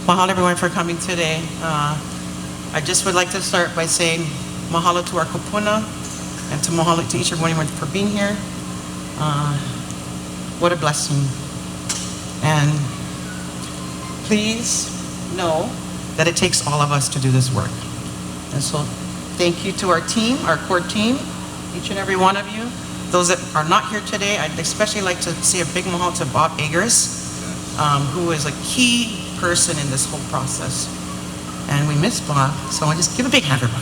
Mahalo everyone for coming today. I just would like to start by saying mahalo to our kupuna and to mahalo to each and everyone for being here. What a blessing. And please know that it takes all of us to do this work. And so thank you to our team, our core team, each and every one of you. Those that are not here today, I'd especially like to say a big mahalo to Bob Eggers, who is a key person in this whole process. And we miss Bob, so I'll just give a big hand for Bob.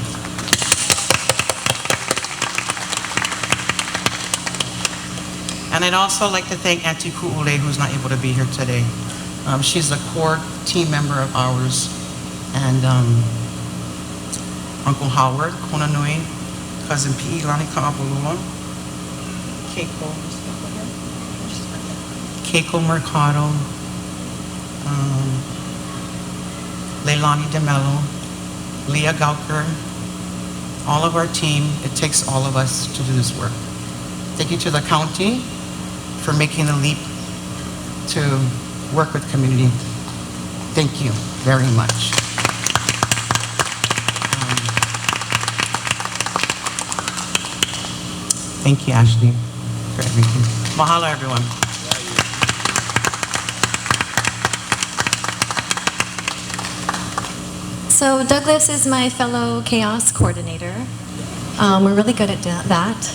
And I'd also like to thank Auntie Ku'ule, who's not able to be here today. She's a core team member of ours. And Uncle Howard, Konanui, Cousin P. Lani Ka'apulua, Keiko Mercado, Leilani DeMello, Leah Gauker, all of our team. It takes all of us to do this work. Thank you to the county for making the leap to work with community. Thank you very much. Thank you, Ashley, for everything. Mahalo, everyone. So Douglas is my fellow chaos coordinator. We're really good at that.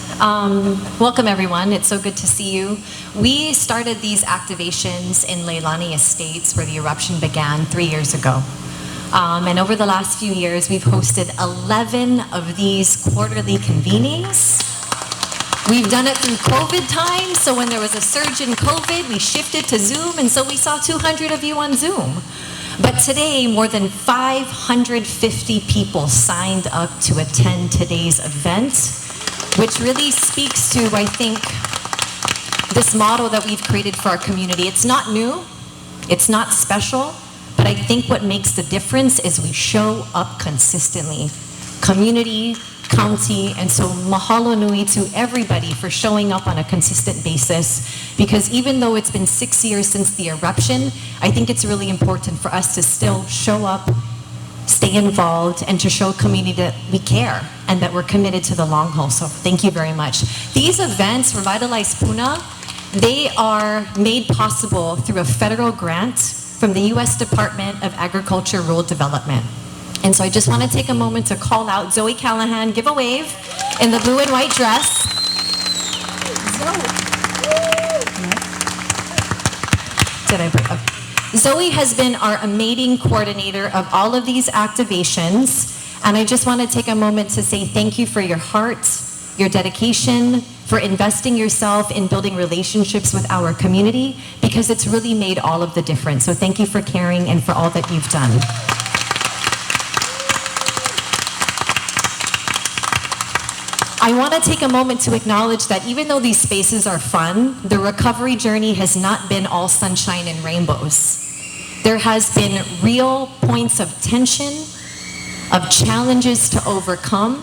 Welcome everyone, it's so good to see you. We started these activations in Leilani Estates where the eruption began 3 years ago. And over the last few years, we've hosted 11 of these quarterly convenings. We've done it through COVID times, so when there was a surge in COVID, we shifted to Zoom, and so we saw 200 of you on Zoom. But today, more than 550 people signed up to attend today's event, which really speaks to, I think, this model that we've created for our community. It's not new, it's not special, but I think what makes the difference is we show up consistently. Community, county, and so mahalo nui to everybody for showing up on a consistent basis, because even though it's been 6 years since the eruption, I think it's really important for us to still show up, stay involved, and to show community that we care and that we're committed to the long haul. So thank you very much. These events, Revitalize Puna, they are made possible through a federal grant from the U.S. Department of Agriculture Rural Development. And so I just want to take a moment to call out Zoe Callahan, give a wave, in the blue and white dress. Zoe has been our amazing coordinator of all of these activations. And I just want to take a moment to say thank you for your heart, your dedication, for investing yourself in building relationships with our community, because it's really made all of the difference. So thank you for caring and for all that you've done. I want to take a moment to acknowledge that even though these spaces are fun, the recovery journey has not been all sunshine and rainbows. There has been real points of tension, of challenges to overcome,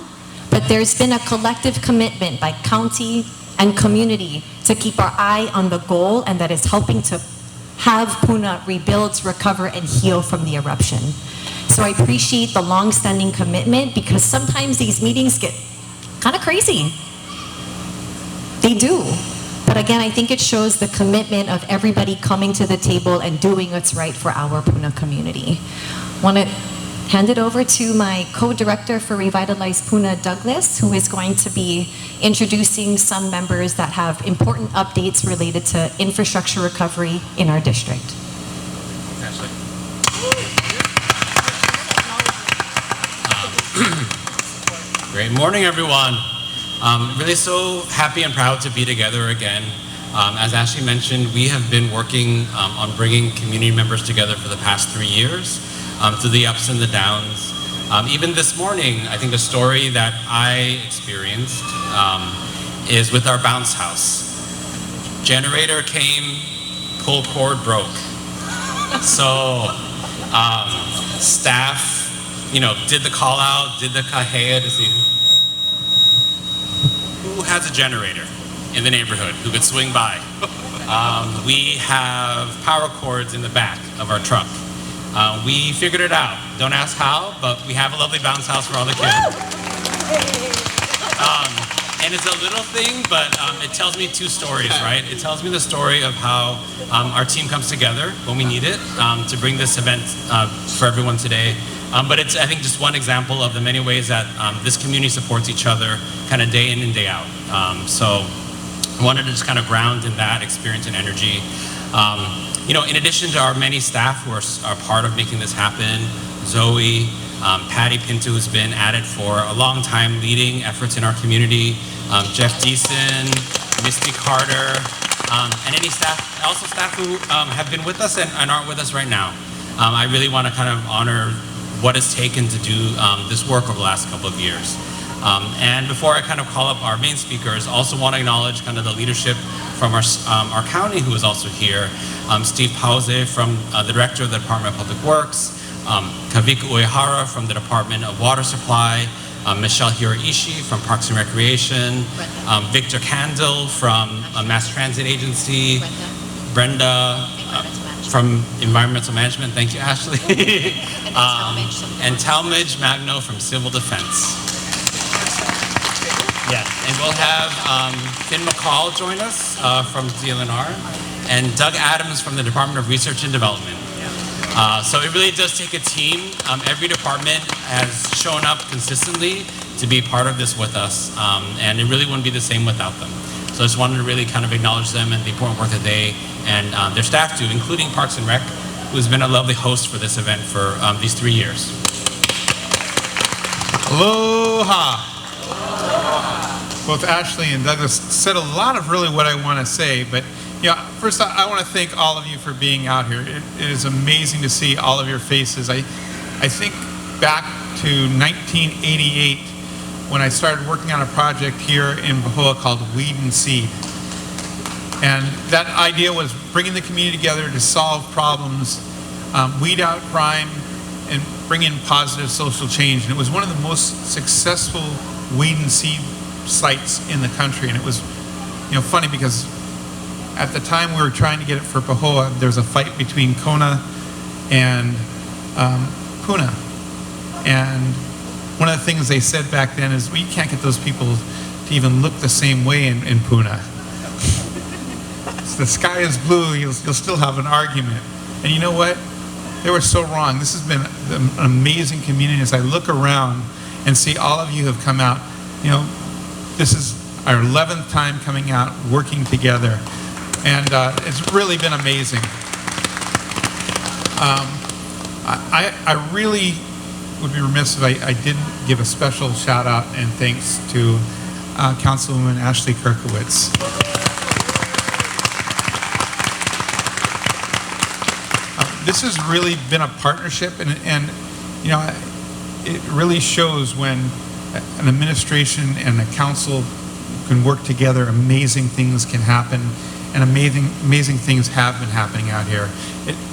but there's been a collective commitment by county and community to keep our eye on the goal, and that is helping to have Puna rebuild, recover, and heal from the eruption. So I appreciate the long-standing commitment, because sometimes these meetings get kind of crazy. They do. But again, I think it shows the commitment of everybody coming to the table and doing what's right for our Puna community. I want to hand it over to my co-director for Revitalize Puna, Douglas, who is going to be introducing some members that have important updates related to infrastructure recovery in our district. Ashley. Great morning, everyone. Really so happy and proud to be together again. As Ashley mentioned, we have been working on bringing community members together for the past 3 years, through the ups and the downs. Even this morning, I think the story that I experienced is with our bounce house. Generator came, pull cord broke. So staff, did the call out, did the kahea to see who has a generator in the neighborhood who could swing by. We have power cords in the back of our truck. We figured it out. Don't ask how, but we have a lovely bounce house for all the kids. And it's a little thing, but it tells me two stories, right? It tells me the story of how our team comes together when we need it to bring this event for everyone today. But it's, I think, just one example of the many ways that this community supports each other kind of day in and day out. So I wanted to just kind of ground in that experience and energy. You know, in addition to our many staff who are part of making this happen, Zoe, Patty Pinto, who's been at it for a long time, leading efforts in our community, Jeff Deason, Misty Carter, and any staff, also staff who have been with us and aren't with us right now. I really want to kind of honor what it's taken to do this work over the last couple of years. And before I kind of call up our main speakers, also want to acknowledge kind of the leadership from our county who is also here. Steve Pause from the Director of the Department of Public Works, Kavika Uehara from the Department of Water Supply, Michelle Hiraishi from Parks and Recreation, Victor Candle from Mass Transit Agency, Brenda from Environmental Management, thank you Ashley, and Talmadge Magno from Civil Defense. Yeah, and we'll have Finn McCall join us from DLNR, and Doug Adams from the Department of Research and Development. So it really does take a team. Every department has shown up consistently to be part of this with us, and it really wouldn't be the same without them. So I just wanted to really kind of acknowledge them and the important work that they and their staff do, including Parks and Rec, who's been a lovely host for this event for these 3 years. Aloha. Both Ashley and Douglas said a lot of really what I want to say, but yeah, first I want to thank all of you for being out here. It is amazing to see all of your faces. I think back to 1988 when I started working on a project here in Pahoa called Weed and Seed. And that idea was bringing the community together to solve problems, weed out crime, and bring in positive social change. And it was one of the most successful weed and seed sites in the country. And it was, you know, funny because at the time we were trying to get it for Pahoa, there was a fight between Kona and Puna. And one of the things they said back then is, well, you can't get those people to even look the same way in Puna. The sky is blue, you'll still have an argument. And you know what? They were so wrong. This has been an amazing community. As I look around and see all of you have come out, you know, this is our 11th time coming out, working together. And it's really been amazing. I really would be remiss if I didn't give a special shout out and thanks to Councilwoman Ashley Kirkowitz. This has really been a partnership, and you know, it really shows when an administration and a council can work together, amazing things can happen, and amazing things have been happening out here.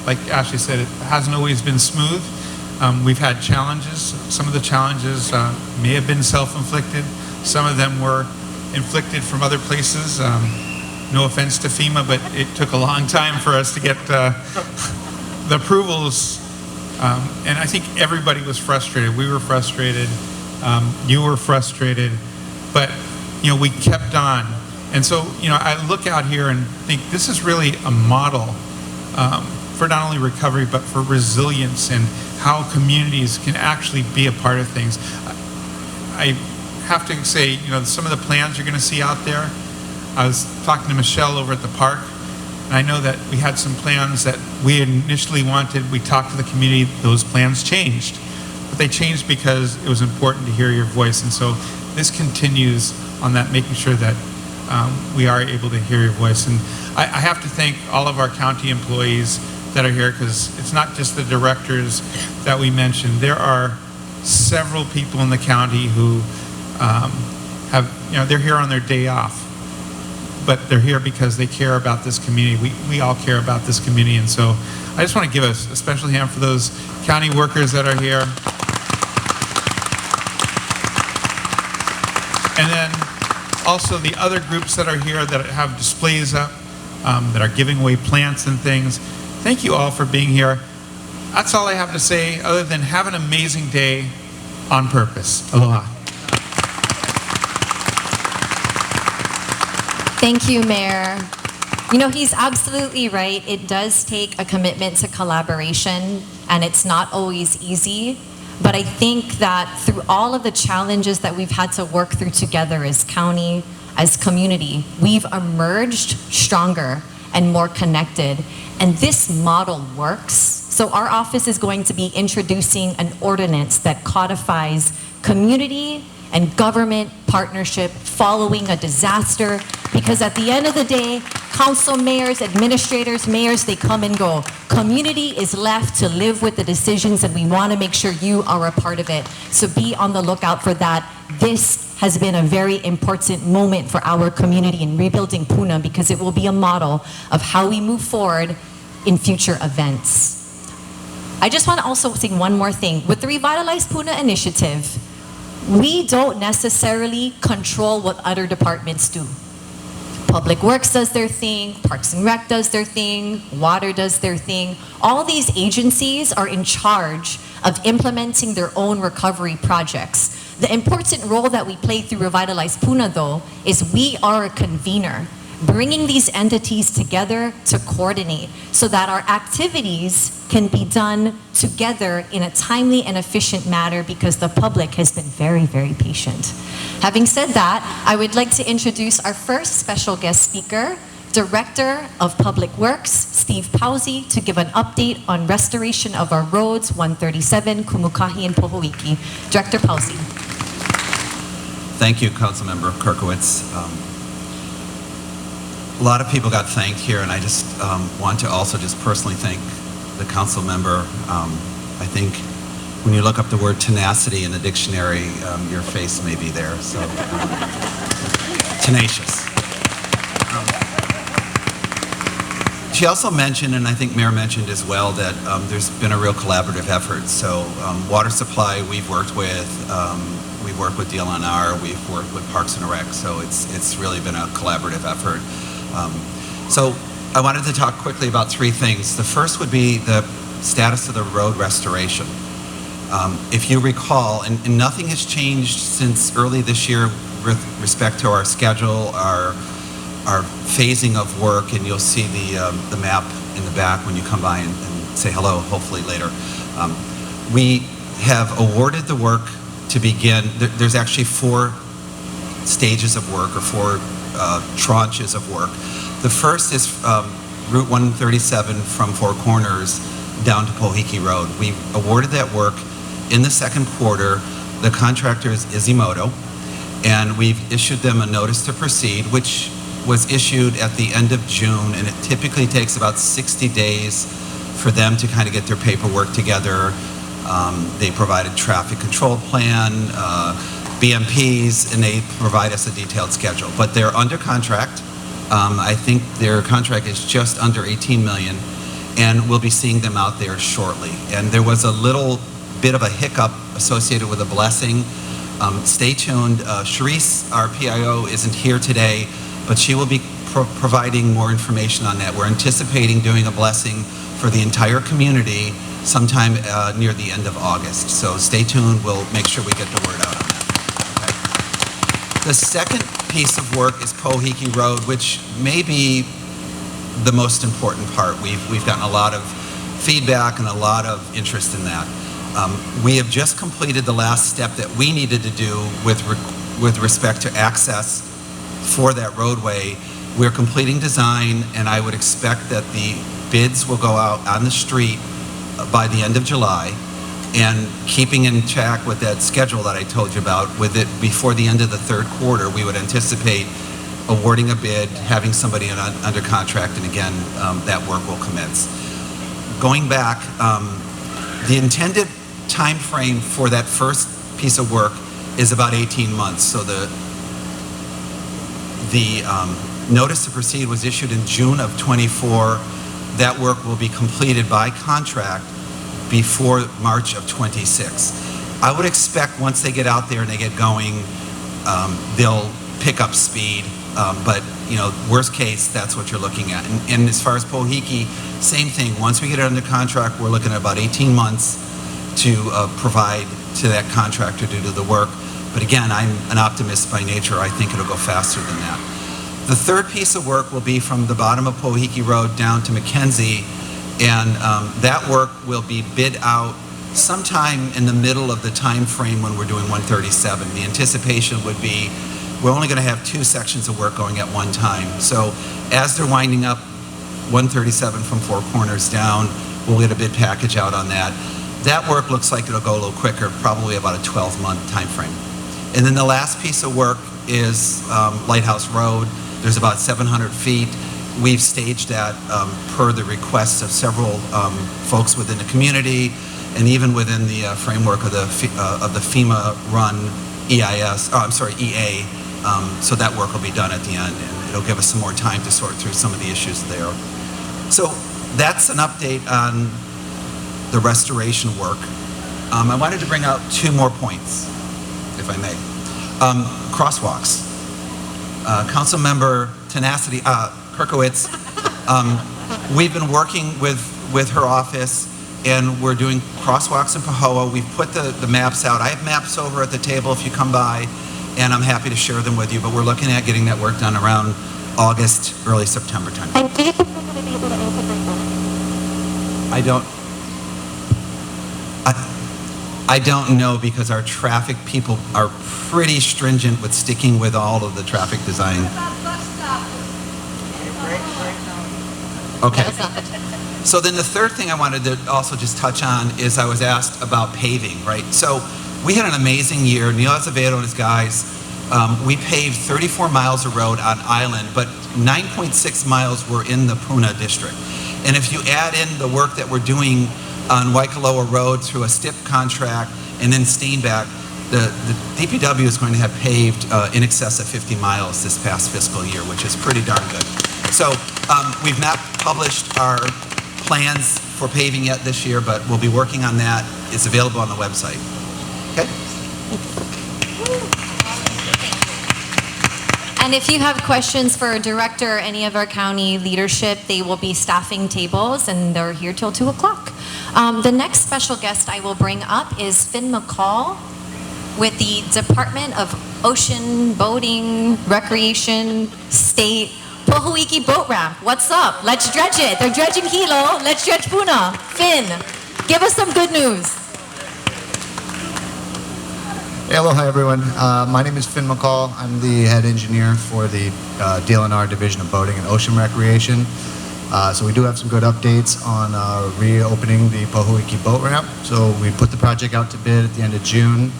Like Ashley said, it hasn't always been smooth. We've had challenges. Some of the challenges may have been self-inflicted. Some of them were inflicted from other places. No offense to FEMA, but it took a long time for us to get the approvals, and I think everybody was frustrated. We were frustrated. You were frustrated, but you know, we kept on. And so, you know, I look out here and think this is really a model for not only recovery but for resilience and how communities can actually be a part of things. I have to say, you know, some of the plans you're going to see out there. I was talking to Michelle over at the park. And I know that we had some plans that we initially wanted. We talked to the community. Those plans changed. But they changed because it was important to hear your voice. And so this continues on that, making sure that we are able to hear your voice. And I have to thank all of our county employees that are here, because it's not just the directors that we mentioned. There are several people in the county who have, you know, they're here on their day off. But they're here because they care about this community. We all care about this community, and so I just want to give a special hand for those county workers that are here. And then also the other groups that are here that have displays up. that are giving away plants and things. Thank you all for being here. That's all I have to say, other than have an amazing day on purpose. Aloha. Thank you, Mayor. You know, he's absolutely right. It does take a commitment to collaboration, and it's not always easy. But I think that through all of the challenges that we've had to work through together as county, as community, we've emerged stronger and more connected. And this model works. So our office is going to be introducing an ordinance that codifies community and government partnership following a disaster, because at the end of the day, council mayors, administrators, mayors, they come and go. Community is left to live with the decisions, and we want to make sure you are a part of it. So be on the lookout for that. This has been a very important moment for our community in rebuilding Puna, because it will be a model of how we move forward in future events. I just want to also say one more thing. With the Revitalize Puna initiative, we don't necessarily control what other departments do. Public Works does their thing, Parks and Rec does their thing, Water does their thing. All these agencies are in charge of implementing their own recovery projects. The important role that we play through Revitalize Puna, though, is we are a convener, bringing these entities together to coordinate so that our activities can be done together in a timely and efficient manner, because the public has been very, very patient. Having said that, I would like to introduce our first special guest speaker, Director of Public Works, Steve Pawsey, to give an update on restoration of our roads 137, Kumukahi and Pohoiki. Director Pawsey. Thank you, Councilmember Kirkowitz. A lot of people got thanked here, and I just want to also just personally thank the council member. I think when you look up the word tenacity in the dictionary, your face may be there, so tenacious. She also mentioned, and I think Mayor mentioned as well, that there's been a real collaborative effort. So water supply we've worked with DLNR, we've worked with Parks and Rec, so it's really been a collaborative effort. So I wanted to talk quickly about three things. The first would be the status of the road restoration. If you recall, and nothing has changed since early this year with respect to our schedule, our phasing of work, and you'll see the map in the back when you come by and say hello, hopefully later. We have awarded the work to begin. There's actually 4 stages of work, or 4 tranches of work. The first is Route 137 from Four Corners down to Pohoiki Road. We awarded that work in the second quarter. The contractor is Izimoto, and we've issued them a notice to proceed, which was issued at the end of June, and it typically takes about 60 days for them to kind of get their paperwork together. They provided traffic control plan, BMPs, and they provide us a detailed schedule. But they're under contract. I think their contract is just under 18 million, and we'll be seeing them out there shortly. And there was a little bit of a hiccup associated with a blessing. Stay tuned. Sharice, our PIO, isn't here today, but she will be providing more information on that. We're anticipating doing a blessing for the entire community sometime near the end of August. So stay tuned. We'll make sure we get the word out on that. Okay. The second piece of work is Pohoiki Road, which may be the most important part. We've gotten a lot of feedback and a lot of interest in that. We have just completed the last step that we needed to do with respect to access for that roadway. We're completing design, and I would expect that the bids will go out on the street by the end of July, and keeping in check with that schedule that I told you about, with it before the end of the third quarter, we would anticipate awarding a bid, having somebody under contract, and again, that work will commence. Going back, the intended time frame for that first piece of work is about 18 months. So the notice to proceed was issued in June of 24. That work will be completed by contract before March of 26. I would expect once they get out there and they get going, they'll pick up speed, but worst case, that's what you're looking at. And as far as Pohiki, same thing. Once we get it under contract, we're looking at about 18 months to provide to that contractor to do the work. But again, I'm an optimist by nature. I think it'll go faster than that. The third piece of work will be from the bottom of Pohiki Road down to Mackenzie, and that work will be bid out sometime in the middle of the time frame when we're doing 137. The anticipation would be we're only going to have 2 sections of work going at one time. So as they're winding up 137 from Four Corners down, we'll get a bid package out on that. That work looks like it'll go a little quicker, probably about a 12-month time frame. And then the last piece of work is Lighthouse Road. There's about 700 feet. We've staged that per the requests of several folks within the community, and even within the framework of the FEMA-run EA. So that work will be done at the end, and it'll give us some more time to sort through some of the issues there. So that's an update on the restoration work. I wanted to bring out 2 more points, if I may. Crosswalks. Councilmember Tenacity, Kirkowitz, we've been working with her office, and we're doing crosswalks in Pahoa. We've put the maps out. I have maps over at the table if you come by, and I'm happy to share them with you, but we're looking at getting that work done around August, early September time. I don't know, because our traffic people are pretty stringent with sticking with all of the traffic design. Okay. So then the third thing I wanted to also just touch on is I was asked about paving, right? So we had an amazing year. Neil Azevedo and his guys, we paved 34 miles of road on Island, but 9.6 miles were in the Puna district. And if you add in the work that we're doing on Waikoloa Road through a STIP contract and then Steenbeck, the DPW is going to have paved in excess of 50 miles this past fiscal year, which is pretty darn good. So we've not published our plans for paving yet this year, but we'll be working on that. It's available on the website. Okay? And if you have questions for a director or any of our county leadership, they will be staffing tables, and they're here till 2 o'clock. The next special guest I will bring up is Finn McCall with the Department of Ocean, Boating, Recreation, State, Pohuiki Boat Ramp. What's up? Let's dredge it. They're dredging Hilo. Let's dredge Puna. Finn, give us some good news. Hey, aloha everyone. My name is Finn McCall. I'm the head engineer for the DLNR Division of Boating and Ocean Recreation. So we do have some good updates on reopening the Pohuiki Boat Ramp. So we put the project out to bid at the end of June.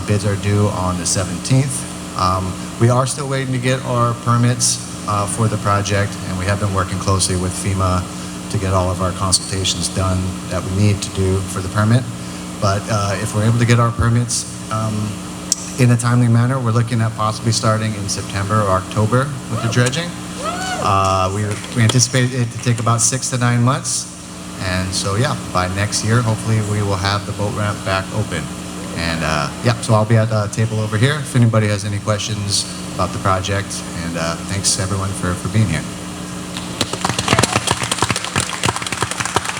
Bids are due on the 17th. We are still waiting to get our permits for the project, and we have been working closely with FEMA to get all of our consultations done that we need to do for the permit. But if we're able to get our permits in a timely manner, we're looking at possibly starting in September or October with the dredging. We anticipate it to take about 6 to 9 months. And so, yeah, by next year, hopefully we will have the boat ramp back open. And yeah, so I'll be at the table over here if anybody has any questions about the project. And thanks everyone for being here.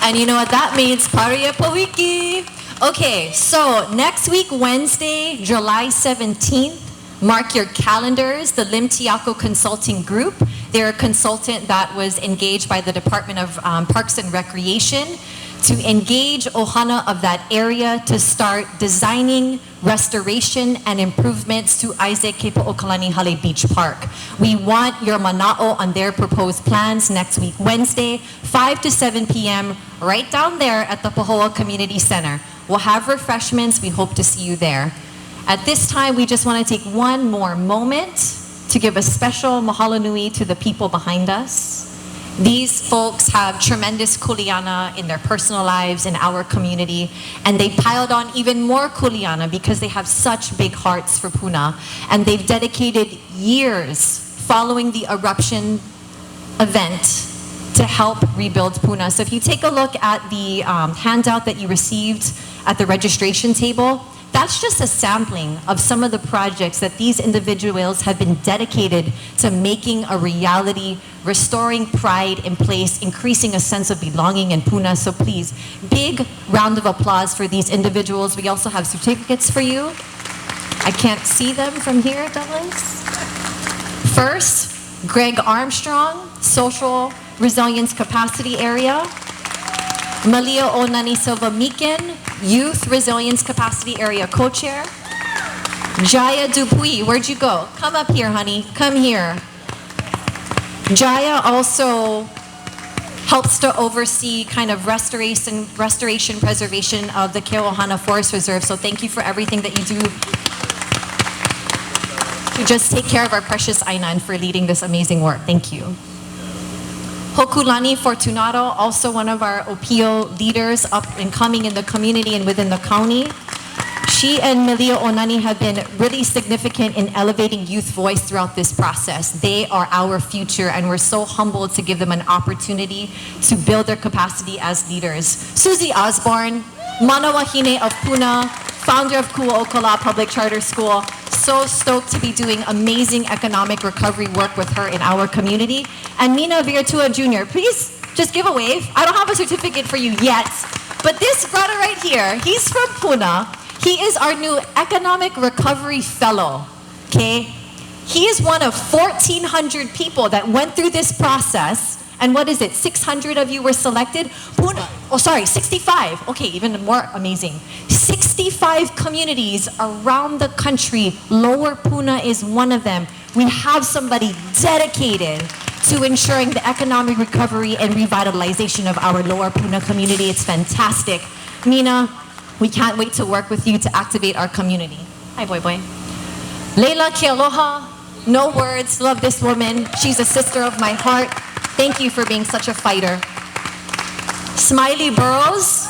And you know what that means, Paria Powiki. Okay, so next week, Wednesday, July 17th, mark your calendars, the Lim Tiako Consulting Group. They're a consultant that was engaged by the Department of Parks and Recreation to engage Ohana of that area to start designing restoration and improvements to Isaac Kepo'okalani Hale Beach Park. We want your mana'o on their proposed plans next week, Wednesday, 5 to 7 p.m., right down there at the Pahoa Community Center. We'll have refreshments. We hope to see you there. At this time, we just want to take one more moment to give a special mahalo nui to the people behind us. These folks have tremendous kuleana in their personal lives, in our community, and they piled on even more kuleana because they have such big hearts for Puna. And they've dedicated years following the eruption event to help rebuild Puna. So if you take a look at the handout that you received at the registration table, that's just a sampling of some of the projects that these individuals have been dedicated to making a reality, restoring pride in place, increasing a sense of belonging in Puna. So please, big round of applause for these individuals. We also have certificates for you. I can't see them from here, Douglas. First, Greg Armstrong, Social Resilience Capacity Area. Malia Onani Silva Meekin, Youth Resilience Capacity Area Co-Chair. Jaya Dupuy, where'd you go? Come up here, honey, come here. Jaya also helps to oversee kind of restoration, preservation of the Keohana Forest Reserve. So thank you for everything that you do to just take care of our precious Aina and for leading this amazing work. Thank you. Hokulani Fortunato, also one of our OPIO leaders up and coming in the community and within the county. She and Melia Onani have been really significant in elevating youth voice throughout this process. They are our future, and we're so humbled to give them an opportunity to build their capacity as leaders. Susie Osborne, Manawahine of Puna, founder of Ku'okala Public Charter School. So stoked to be doing amazing economic recovery work with her in our community. And Mina Virtua Jr., please just give a wave. I don't have a certificate for you yet, but this brother right here, he's from Puna. He is our new Economic Recovery Fellow, okay? He is one of 1,400 people that went through this process. And what is it, 600 of you were selected? Puna, oh sorry, 65, okay, even more amazing. 65 communities around the country, Lower Puna is one of them. We have somebody dedicated to ensuring the economic recovery and revitalization of our Lower Puna community. It's fantastic. Mina, we can't wait to work with you to activate our community. Hi, boy. Leila Kealoha, no words, love this woman. She's a sister of my heart. Thank you for being such a fighter. Smiley Burrows,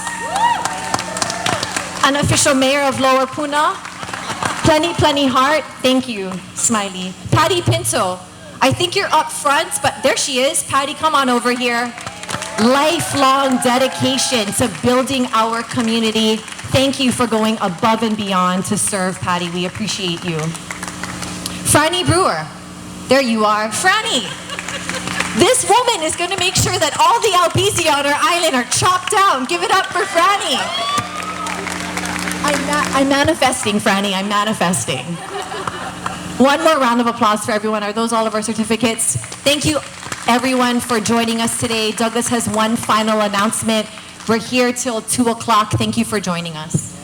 unofficial mayor of Lower Puna. Plenty heart. Thank you, Smiley. Patty Pinto, I think you're up front, but there she is. Patty, come on over here. Lifelong dedication to building our community. Thank you for going above and beyond to serve, Patty. We appreciate you. Franny Brewer, there you are. Franny, this woman is going to make sure that all the Albizzi on our island are chopped down. Give it up for Franny. I'm manifesting, Franny. I'm manifesting. One more round of applause for everyone. Are those all of our certificates? Thank you, everyone, for joining us today. Douglas has one final announcement. We're here till 2 o'clock. Thank you for joining us.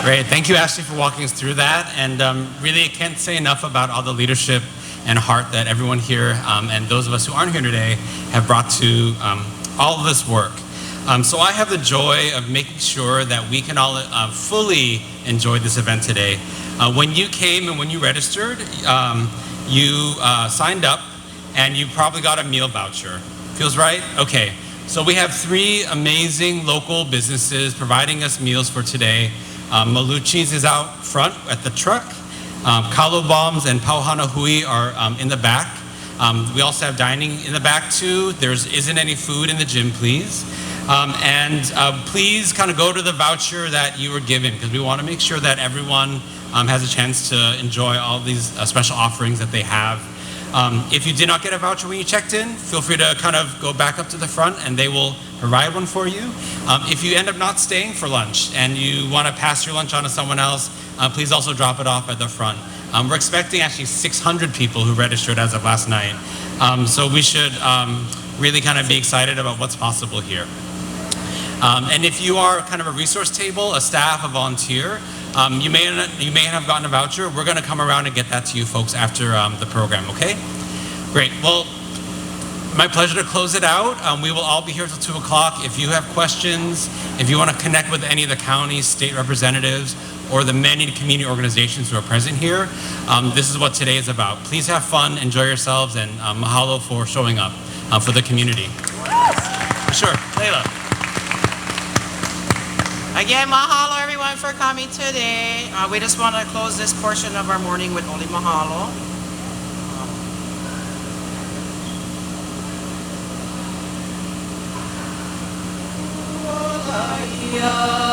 Great. Thank you, Ashley, for walking us through that. And really, I can't say enough about all the leadership and heart that everyone here and those of us who aren't here today have brought to all of this work. So I have the joy of making sure that we can all fully enjoy this event today. When you came and when you registered, you signed up and you probably got a meal voucher. Feels right? Okay. So we have 3 amazing local businesses providing us meals for today. Malucci's is out front at the truck. Kalo Bombs and Pauhana Hui are in the back. We also have dining in the back too. There isn't any food in the gym, please. Please kind of go to the voucher that you were given because we want to make sure that everyone has a chance to enjoy all these special offerings that they have. If you did not get a voucher when you checked in, feel free to kind of go back up to the front and they will provide one for you. If you end up not staying for lunch and you want to pass your lunch on to someone else, please also drop it off at the front. We're expecting actually 600 people who registered as of last night. So we should really kind of be excited about what's possible here. And if you are kind of a resource table, a staff, a volunteer, you may have gotten a voucher. We're going to come around and get that to you folks after the program, okay? Great. Well, my pleasure to close it out. We will all be here till 2 o'clock. If you have questions, if you want to connect with any of the county's state representatives or the many community organizations who are present here, this is what today is about. Please have fun, enjoy yourselves, and mahalo for showing up for the community. For sure. Leila. Again, mahalo everyone for coming today. We just want to close this portion of our morning with only mahalo. Yeah.